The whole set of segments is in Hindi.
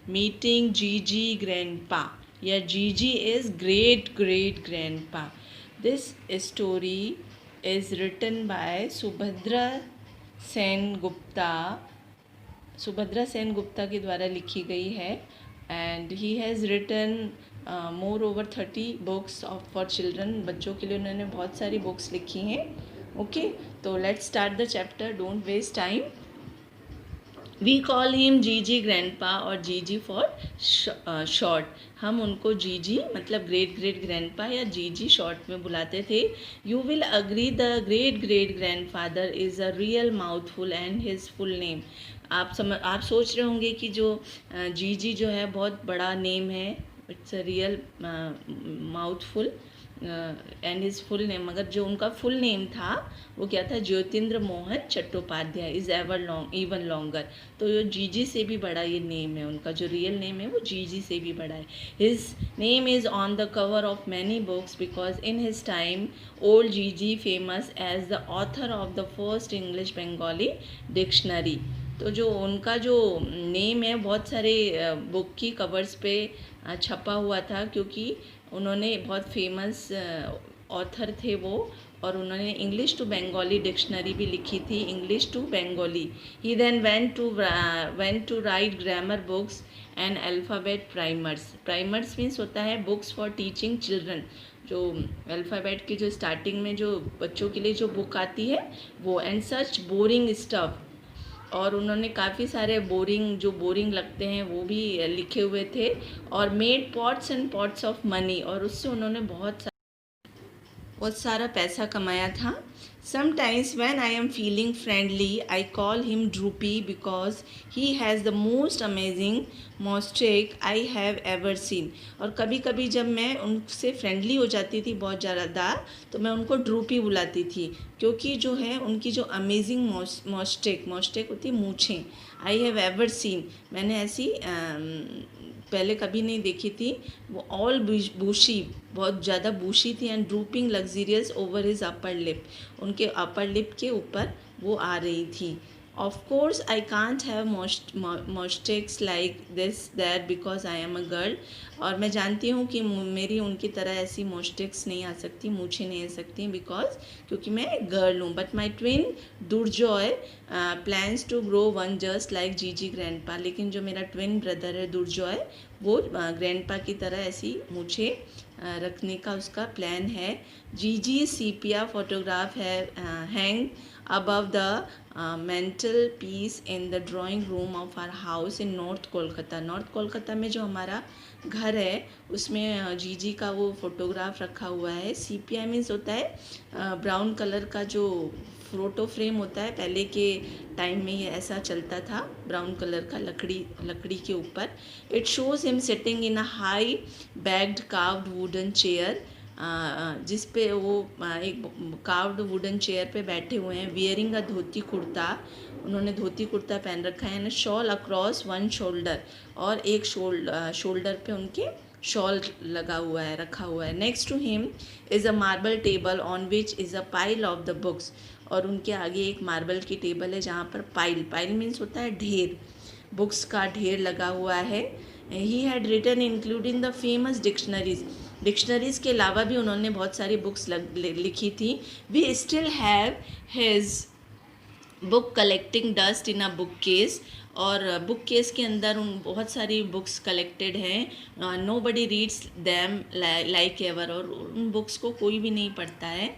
meeting Gigi grandpa. Yeah, Gigi is great great grandpa. This story is written by Subhadra Sen Gupta के द्वारा लिखी गई है and he has written more over 30 books for children. बच्चों के लिए उन्होंने बहुत सारी बुक्स लिखी हैं. ओके, तो let's start the chapter. Don't waste time. We call him GG grandpa और जीजी फॉर शॉर्ट. हम उनको जीजी मतलब ग्रेट ग्रेट ग्रैंडपा या जीजी शॉर्ट में बुलाते थे. You will agree the great great grandfather is a real mouthful and his full name. आप सोच रहे होंगे कि जो जीजी जो है बहुत बड़ा नेम है. It's a real mouthful and his full name. मगर जो उनका फुल नेम था वो क्या था? Jyotindra Mohan Chattopadhyay is even longer. तो ये जीजी से भी बड़ा ये नेम है. उनका जो रियल नेम है वो जीजी से भी बड़ा है. His name is on the cover of many books because in his time old GG famous as the author of the first English Bengali dictionary. तो जो उनका जो नेम है बहुत सारे बुक की कवर्स पे छपा हुआ था क्योंकि उन्होंने बहुत फेमस ऑथर थे वो. और उन्होंने इंग्लिश टू बंगाली डिक्शनरी भी लिखी थी. English to Bengali. He then went to write grammar books and alphabet primers. Primers means होता है बुक्स फॉर टीचिंग चिल्ड्रन. जो अल्फ़ाबेट की जो स्टार्टिंग में जो बच्चों के लिए जो बुक आती है वो. And such boring stuff. और उन्होंने काफ़ी सारे बोरिंग लगते हैं वो भी लिखे हुए थे. और made pots and pots of money. और उससे उन्होंने बहुत सारा पैसा कमाया था. Sometimes when I am feeling friendly I call him droopy because he has the most amazing moustache I have ever seen. और कभी कभी जब मैं उनसे फ्रेंडली हो जाती थी बहुत ज़्यादा तो मैं उनको ड्रूपी बुलाती थी क्योंकि जो है उनकी जो अमेजिंग मोस्टेक होती मूँछें. I have ever seen. मैंने ऐसी पहले कभी नहीं देखी थी. वो ऑल बूशी बहुत ज़्यादा बूशी थी. And drooping luxurious over his upper lip. उनके अपर लिप के ऊपर वो आ रही थी. Of course I can't have moustaches like this that because I am a girl. और मैं जानती हूँ कि मेरी उनकी तरह ऐसी मोस्टेक्स नहीं आ सकती, मूछें नहीं आ सकती बिकॉज क्योंकि मैं एक गर्ल हूँ. But my twin Durjoy plans to grow one just like GG grandpa. लेकिन जो मेरा ट्विन ब्रदर है दुर्जॉय वो ग्रैंडपा की तरह ऐसी मूछें रखने का उसका प्लान है. जीजी सीपिया फोटोग्राफ है hang above the mantel piece in the drawing room of our house in North Kolkata. North Kolkata में जो हमारा घर है उसमें जीजी का वो फोटोग्राफ रखा हुआ है. सीपीआई मीन्स होता है ब्राउन कलर का जो फोटो फ्रेम होता है. पहले के टाइम में ये ऐसा चलता था ब्राउन कलर का लकड़ी के ऊपर. It shows him sitting in a high bagged carved wooden chair. जिस पे वो एक कार्व्ड वुडन चेयर पे बैठे हुए हैं. Wearing a dhoti kurta. उन्होंने धोती कुर्ता पहन रखा है. And shawl across one shoulder. और एक शोल्डर पे उनके शॉल लगा हुआ है, रखा हुआ है. Next to him is a marble table on which is a pile of the books. और उनके आगे एक मार्बल की टेबल है जहाँ पर पाइल मीन्स होता है ढेर. बुक्स का ढेर लगा हुआ है. He had written including the famous dictionaries के अलावा भी उन्होंने बहुत सारी बुक्स लिखी थी. We still have his book collecting dust in a bookcase. और बुक केस के अंदर उन बहुत सारी बुक्स कलेक्टेड हैं. Nobody reads them like ever. और उन बुक्स को कोई भी नहीं पढ़ता है.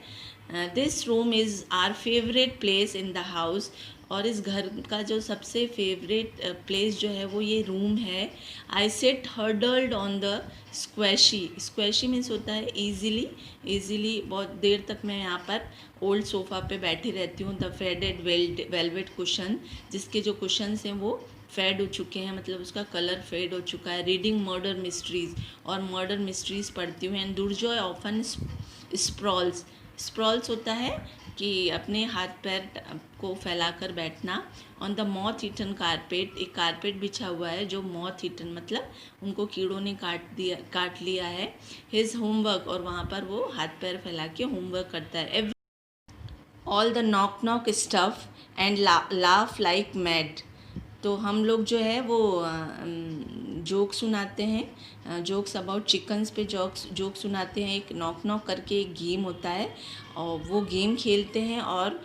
This room is our favourite place in the house. और इस घर का जो सबसे फेवरेट प्लेस जो है वो ये रूम है. आई सेट हर्डल्ड ऑन द स्क्वैशी मीन्स होता है ईज़िली बहुत देर तक मैं यहाँ पर ओल्ड सोफ़ा पे बैठी रहती हूँ. The faded velvet cushion. जिसके जो कुशन्स हैं वो फेड हो चुके हैं, मतलब उसका कलर फेड हो चुका है. Reading murder mysteries. और मर्डर मिस्ट्रीज़ पढ़ती हूँ. एंड दुर्जॉय ऑफन स्प्रॉल्स होता है कि अपने हाथ पैर को फैलाकर बैठना. On the moth eaten carpet. एक कारपेट बिछा हुआ है जो मॉथ ईटन मतलब उनको कीड़ों ने काट लिया है. His homework. और वहाँ पर वो हाथ पैर फैला के होमवर्क करता है. All the knock stuff and laugh like mad. तो हम लोग जो है वो जोक सुनाते हैं, जोक्स अबाउट चिकन्स पे जोक सुनाते हैं। एक नॉक नॉक करके एक गेम होता है और वो गेम खेलते हैं और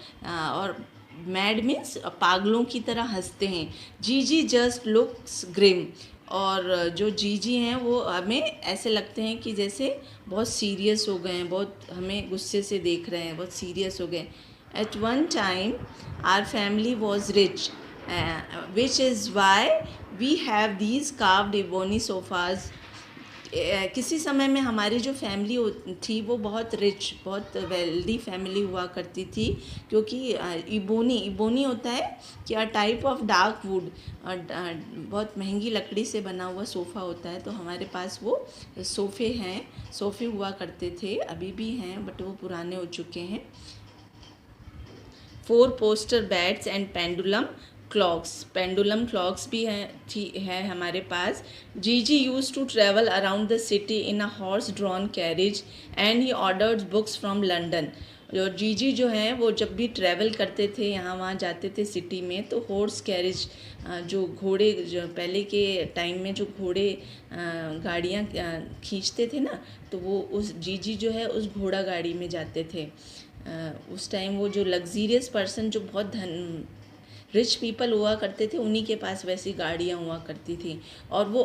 मैड मीन्स पागलों की तरह हंसते हैं। जीजी जस्ट लुक्स ग्रिम, और जो जीजी हैं वो हमें ऐसे लगते हैं कि जैसे बहुत सीरियस हो गए हैं, बहुत हमें गुस्से से देख रहे हैं, बहुत सीरियस हो गए। At one time our family was rich, which is why we have these carved ebony sofas. किसी समय में हमारी जो फैमिली थी वो बहुत रिच, बहुत वेल्दी फैमिली हुआ करती थी, क्योंकि इबोनी होता है कि a type of dark would, बहुत महंगी लकड़ी से बना हुआ सोफ़ा होता है। तो हमारे पास वो सोफ़े हुआ करते थे, अभी भी हैं बट वो पुराने हो चुके हैं। 4 poster beds and pendulum clocks भी है हमारे पास। GG used to travel around the city in a horse drawn carriage and he ordered books from London. और जीजी जो हैं वो जब भी ट्रैवल करते थे, यहाँ वहाँ जाते थे सिटी में, तो हॉर्स कैरिज, जो घोड़े, जो पहले के टाइम में जो घोड़े गाड़ियाँ खींचते थे ना, तो वो उस जीजी जो है उस घोड़ा गाड़ी में जाते थे। उस टाइम वो जो लग्जीरियस पर्सन, जो बहुत रिच पीपल हुआ करते थे, उन्हीं के पास वैसी गाड़ियाँ हुआ करती थी। और वो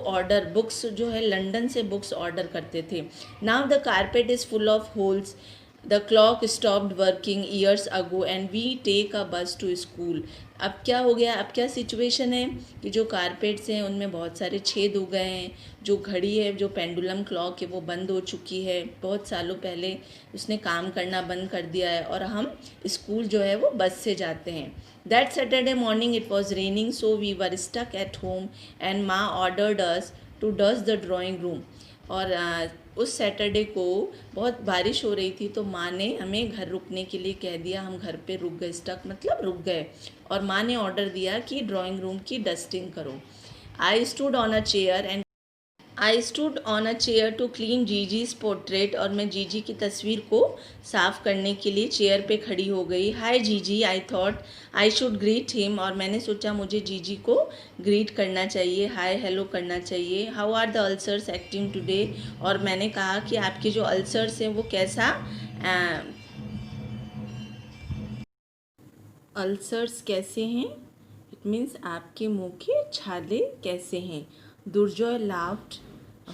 बुक्स जो है लंदन से बुक्स ऑर्डर करते थे। Now the carpet is full of holes, the clock stopped working years ago and we take a bus to school. अब क्या हो गया, अब क्या सिचुएशन है कि जो कारपेट्स हैं उनमें बहुत सारे छेद हो गए हैं, जो घड़ी है, जो पेंडुलम क्लॉक है, वो बंद हो चुकी है, बहुत सालों पहले उसने काम करना बंद कर दिया है, और हम स्कूल जो है वो बस से जाते हैं। That Saturday morning it was raining, so we were stuck at home and माँ ordered us to dust the drawing room. और उस सैटरडे को बहुत बारिश हो रही थी, तो माँ ने हमें घर रुकने के लिए कह दिया। हम घर पे रुक गए, स्टक मतलब रुक गए, और माँ ने ऑर्डर दिया कि ड्राइंग रूम की डस्टिंग करो। I stood on a chair to clean Jiji's portrait, और मैं जीजी की तस्वीर को साफ़ करने के लिए चेयर पे खड़ी हो गई। हाय जीजी, I thought I should greet him, और मैंने सोचा मुझे जीजी को ग्रीट करना चाहिए, हाय हेलो करना चाहिए। How are the ulcers acting today, और मैंने कहा कि आपके जो अल्सर्स हैं वो कैसा, अल्सर्स कैसे हैं, इट मीन्स आपके मुंह के छाले कैसे हैं। Durjoy laughed,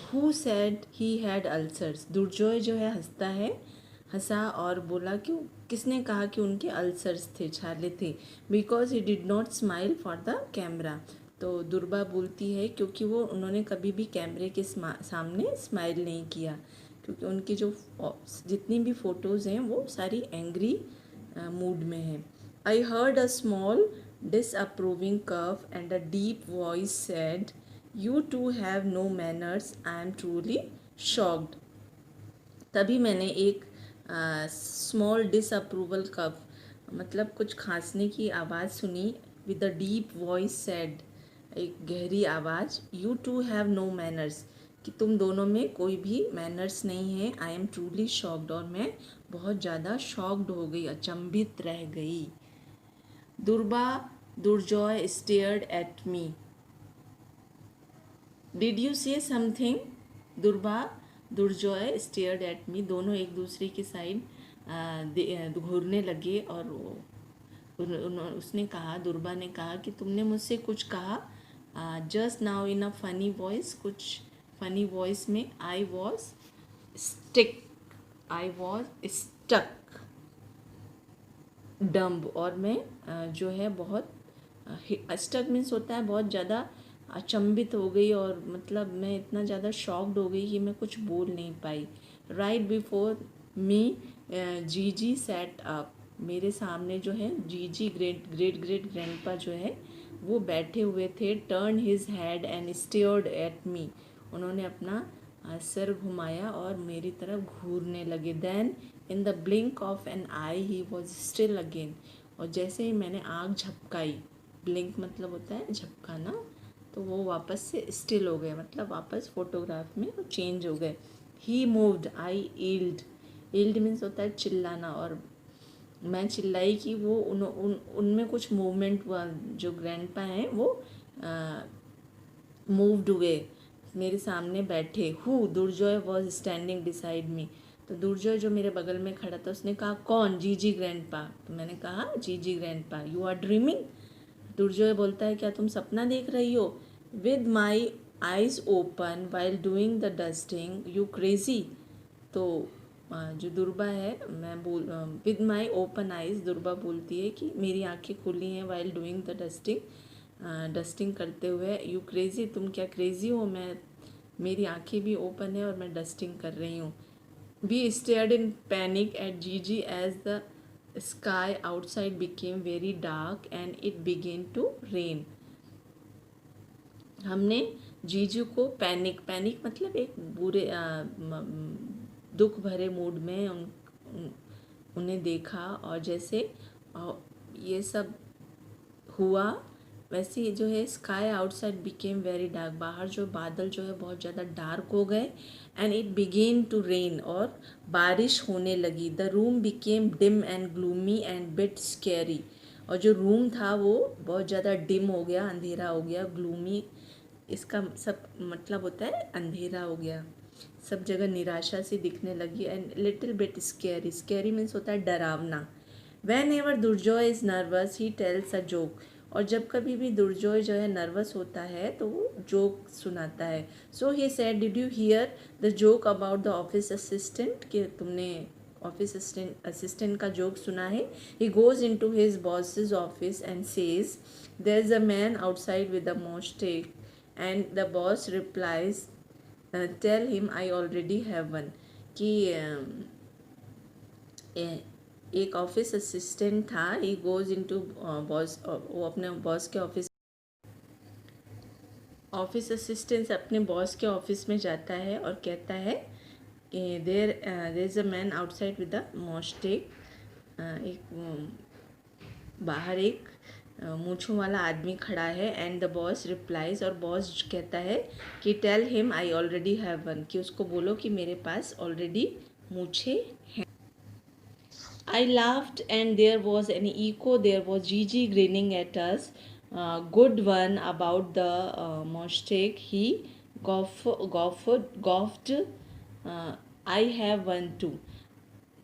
who said he had ulcers. Durjoy जो है हंसा और बोला कि किसने कहा कि उनके अल्सर्स थे, छाले थे। Because he did not smile for the camera. तो दुर्बा बोलती है क्योंकि उन्होंने कभी भी कैमरे के सामने स्माइल नहीं किया, क्योंकि उनकी जो जितनी भी फ़ोटोज़ हैं वो सारी एंग्री मूड में है। I heard a small disapproving cough and a deep voice said, "You two have no manners. I am truly shocked." तभी मैंने एक स्मॉल डिसअप्रूवल कफ, मतलब कुछ खांसने की आवाज़ सुनी। With a deep voice said, एक गहरी आवाज़, "you two have no manners", कि तुम दोनों में कोई भी मैनर्स नहीं है। आई एम ट्रूली शॉक्ड, और मैं बहुत ज़्यादा शॉक्ड हो गई, अचंभित रह गई। Durjoy stared at me. Did you say something? Durjoy stared at me. दोनों एक दूसरे की साइड घूरने लगे, और उसने कहा, दुर्बा ने कहा कि तुमने मुझसे कुछ कहा। Just now in a funny voice, कुछ फनी वॉइस में, आई वॉज स्टक डम्ब, और मैं जो है बहुत स्टक मीन्स होता है बहुत ज़्यादा अचंभित हो गई, और मतलब मैं इतना ज़्यादा शॉक्ड हो गई कि मैं कुछ बोल नहीं पाई। राइट बिफोर मी जीजी सेट अप, मेरे सामने जो है जीजी ग्रेट ग्रैंडपा जो है वो बैठे हुए थे। Turn his head and stared at me, उन्होंने अपना सर घुमाया और मेरी तरफ घूरने लगे। Then in the blink of an eye he was still again, और जैसे ही मैंने आँख झपकाई, ब्लिंक मतलब होता है झपकाना, तो वो वापस से स्टिल हो गए, मतलब वापस फोटोग्राफ में वो चेंज हो गए। ही मूव्ड, आई ईल्ड मीन्स होता है चिल्लाना, और मैं चिल्लाई कि वो उनमें कुछ मूवमेंट हुआ। जो ग्रैंडपा हैं वो मूव्ड वे, मेरे सामने बैठे। Who, Durjoy was standing beside me, तो दुर्जॉय जो मेरे बगल में खड़ा था उसने कहा कौन? जीजी ग्रैंडपा। तो मैंने कहा GG grandpa. You are dreaming, Durjoy बोलता है क्या तुम सपना देख रही हो? With my eyes open while doing the dusting you crazy. तो जो दुर्बा है, मैं बोल with my open eyes, Durba बोलती है कि मेरी आंखें खुली हैं while doing the dusting, dusting करते हुए। यू क्रेजी, तुम क्या क्रेजी हो? मैं, मेरी आंखें भी ओपन है और मैं डस्टिंग कर रही हूँ। We stared in panic at Jiji as the sky outside became very dark and it began to rain. हमने जीजू को पैनिक मतलब एक बुरे दुख भरे मूड में उन्हें देखा, और जैसे ये सब हुआ वैसे ही जो है sky outside became very dark, बाहर जो बादल जो है बहुत ज़्यादा डार्क हो गए। And it began to rain, और बारिश होने लगी। The room became dim and gloomy and bit scary, और जो रूम था वो बहुत ज़्यादा डिम हो गया, अंधेरा हो गया। ग्लूमी इसका सब मतलब होता है अंधेरा हो गया, सब जगह निराशा सी दिखने लगी। And little bit scary, scary means होता है डरावना। Van ever Durjoy is nervous he tells a joke, और जब कभी भी दुर्जॉय जो है नर्वस होता है तो वो जोक सुनाता है। So he said did you hear the joke about the office assistant, कि तुमने ऑफिस असिस्टेंट का जोक सुना है? He goes into his boss's office and says there is a man outside with a moustache and the boss replies tell him I already have one, कि एक ऑफिस असिस्टेंट था। ही गोज इनटू बॉस, वो अपने बॉस के ऑफिस असिस्टेंट अपने बॉस के ऑफिस में जाता है और कहता है कि there is a man outside with a moustache, एक बाहर एक मूँछों वाला आदमी खड़ा है। एंड द बॉस रिप्लाइज, और बॉस कहता है कि tell him I already have one, कि उसको बोलो कि मेरे पास ऑलरेडी मूँछें हैं। I laughed and there was an echo. There was Gigi grinning at us. Good one about the mistake. He goffed. I have one too.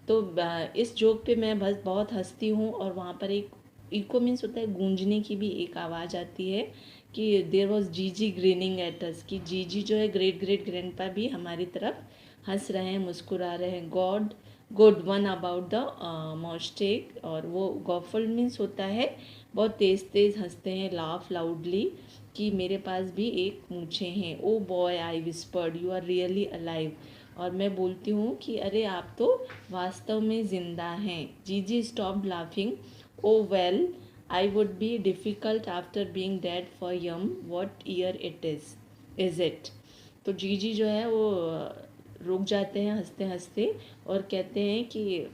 तो इस जोक पे मैं बस बहुत हंसती हूँ, और वहाँ पर एक इको मीन्स होता है गूंजने की भी एक आवाज़ आती है कि देयर वॉज जीजी ग्रीनिंग एट अस, कि जीजी जो है ग्रेट ग्रेट ग्रैंडपा भी हमारी तरफ हंस रहे हैं, मुस्कुरा रहे हैं। God good one about the moustache, और वो गॉफल्ड मीन्स होता है बहुत तेज़ तेज़ हंसते हैं, लाफ लाउडली, कि मेरे पास भी एक मूँछें हैं। Oh boy I whispered you are really alive, और मैं बोलती हूँ कि अरे आप तो वास्तव में ज़िंदा हैं। GG stopped laughing, oh well I would be difficult after being dead for um what year is it. तो जीजी जो है वो रुक जाते हैं हंसते हंसते, और कहते हैं कि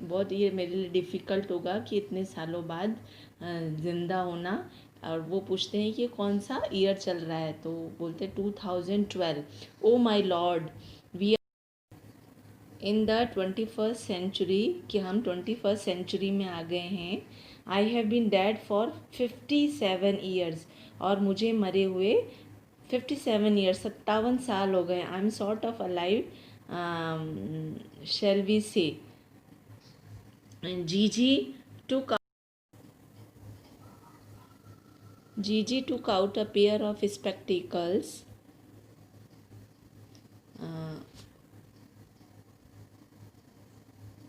बहुत ये मेरे लिए डिफ़िकल्ट होगा कि इतने सालों बाद ज़िंदा होना। और वो पूछते हैं कि कौन सा ईयर चल रहा है, तो बोलते हैं 2012। Oh my lord we in the 21st century, कि हम 21st सेंचुरी में आ गए हैं। I have been dead for 57 years, और मुझे मरे हुए 57 ईयर्स 57 साल हो गए। I am sort of alive shall we say. And Gigi took out a pair of spectacles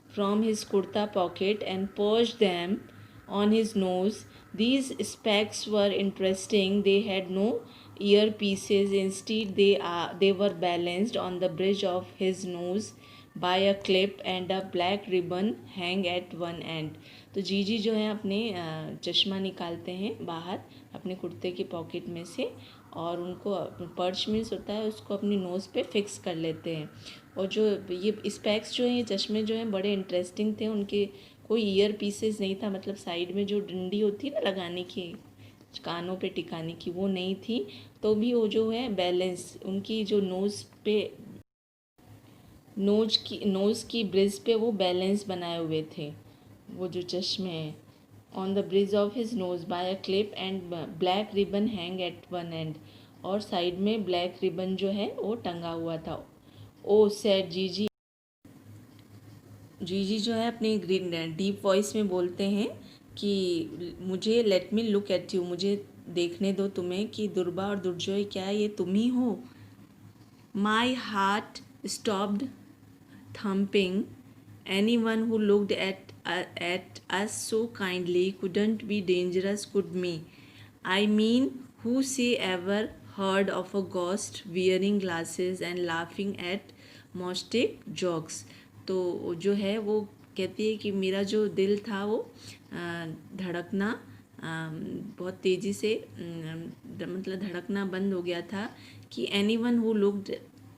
from his kurta pocket and perched them on his nose. These specs were interesting. They had no earpieces. Instead, they were balanced on the bridge of his nose by a clip and a black ribbon hang at one end. तो जीजी जो है अपने चश्मा निकालते हैं बाहर अपने कुर्ते की पॉकेट में से, और उनको पर्च मीन्स होता है उसको अपनी नोज़ पे फिक्स कर लेते हैं। और जो ये स्पेक्स जो हैं, ये चश्मे जो हैं बड़े इंटरेस्टिंग थे। उनके कोई ईयर पीसेस नहीं था, मतलब साइड में जो डंडी होती है ना लगाने की, कानों पे टिकाने की, वो नहीं थी। तो भी वो जो है बैलेंस उनकी जो नोज़ की ब्रिज पे वो बैलेंस बनाए हुए थे वो जो चश्मे हैं। on the bridge of his nose by a clip and black ribbon hang at one end. और साइड में ब्लैक रिबन जो है वो टंगा हुआ था. ओ सेड जीजी. जीजी जो है अपनी डीप वॉइस में बोलते हैं कि मुझे let me look at you, मुझे देखने दो तुम्हें कि दुर्बा और दुर्जोय क्या ये तुम ही हो. My heart stopped thumping. Anyone who looked at us so kindly couldn't be dangerous, could me? I mean, who say ever heard of a ghost wearing glasses and laughing at Mostic jokes? तो जो है वो कहती है कि मेरा जो दिल था वो धड़कना बहुत तेज़ी से मतलब धड़कना बंद हो गया था कि anyone who looked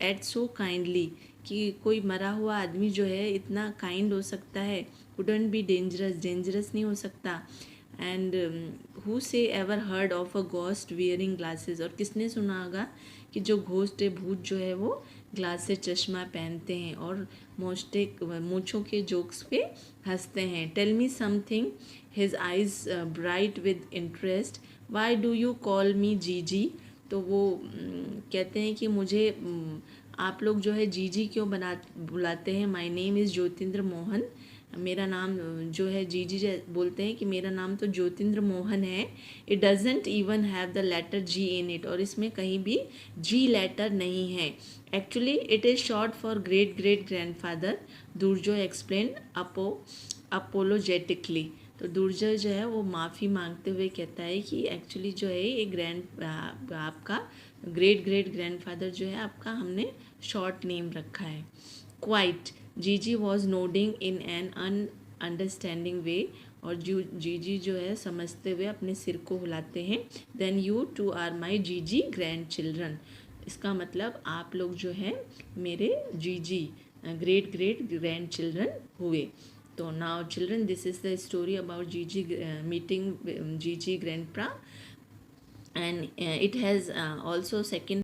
at so kindly, कि कोई मरा हुआ आदमी जो है इतना काइंड हो सकता है. कुडंट बी डेंजरस, डेंजरस नहीं हो सकता. एंड हु से ever heard of a ghost wearing glasses, और किसने सुना होगा कि जो घोस्ट है, भूत जो है वो ग्लास से चश्मा पहनते हैं और मूँछों के जोक्स पे हंसते हैं. Tell me something. His eyes bright with interest. Why do you call me GG? तो वो कहते हैं कि मुझे आप लोग जो है जीजी क्यों बुलाते हैं. My name is Jyotindra Mohan. मेरा नाम जो है जीजी बोलते हैं कि मेरा नाम तो ज्योतिंद्र मोहन है. It doesn't even have the letter G in it, और इसमें कहीं भी जी लेटर नहीं है. Actually it is short for great great grandfather, Durjoy explain apologetically. तो दुर्जय जो है वो माफ़ी मांगते हुए कहता है कि एक्चुअली जो है ये आपका ग्रेट ग्रेट ग्रैंडफादर जो है आपका हमने शॉर्ट नेम रखा है. Quite. Jiji was nodding in an understanding way, और जीजी जो है समझते हुए अपने सिर को हिलाते हैं. Then you two are my GG grand children. इसका मतलब आप लोग जो है मेरे जीजी ग्रेट ग्रेट ग्रैंड चिल्ड्रन हुए. तो now children, this is the story about जीजी मीटिंग जीजी grandpa, and it has also second